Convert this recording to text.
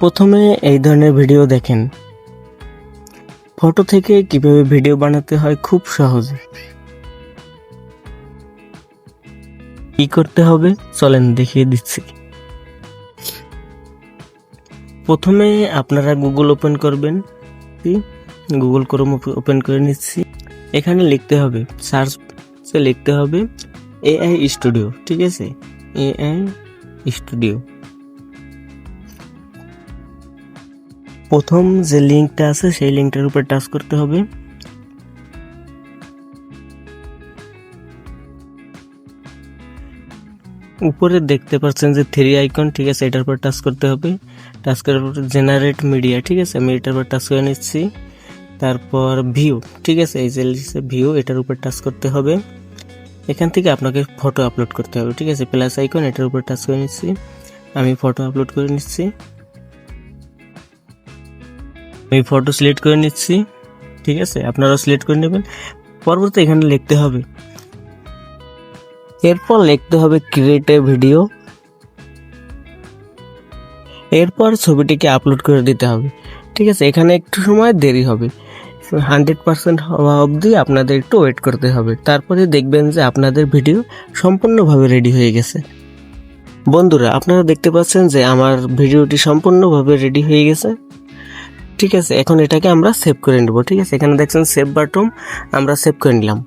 প্রথমে এই ধরনের ভিডিও দেখেন। ফটো থেকে কিভাবে ভিডিও বানাতে হয় খুব সহজে। কি করতে হবে চলেন দেখিয়ে দিচ্ছি। প্রথমে আপনারা গুগল ওপেন করবেন। গুগল ক্রোম ওপেন করে নিচ্ছি। এখানে লিখতে হবে, সার্চে লিখতে হবে এআই স্টুডিও। ঠিক আছে, এআই স্টুডিও। প্রথম যে লিঙ্কটা আছে সেই লিঙ্কটার উপর টাচ করতে হবে। উপরে দেখতে পাচ্ছেন যে 3 আইকন, ঠিক আছে, এটার উপর টাচ করতে হবে। টাচ করার পর জেনারেট মিডিয়া, ঠিক আছে, আমি এটার উপর টাচ করে নিচ্ছি। তারপর ভিউ, ঠিক আছে, এই যে ভিউ, এটার উপর টাচ করতে হবে। এখান থেকে আপনাকে ফটো আপলোড করতে হবে। ঠিক আছে, প্লাস আইকন, এটার উপর টাচ করে নিচ্ছি। আমি ফটো আপলোড করে নিচ্ছি। আমি ফটো সিলেক্ট করে নিচ্ছি। ঠিক আছে, আপনারাও সিলেক্ট করে নেবেন। পরবর্তী এখানে লিখতে হবে, এরপর লিখতে হবে ক্রিয়েট এ ভিডিও। এরপর ছবিটিকে আপলোড করে দিতে হবে। ঠিক আছে, এখানে একটু সময় দেরি হবে, 100% হওয়া অবধি আপনাদের একটু ওয়েট করতে হবে। তারপরে দেখবেন যে আপনাদের ভিডিও সম্পূর্ণভাবে রেডি হয়ে গেছে। বন্ধুরা, আপনারা দেখতে পাচ্ছেন যে আমার ভিডিওটি সম্পূর্ণভাবে রেডি হয়ে গেছে। ঠিক আছে, এখন এটাকে আমরা সেভ করে নেব। ঠিক আছে, এখানে দেখছেন সেভ বাটন, আমরা সেভ করে নিলাম।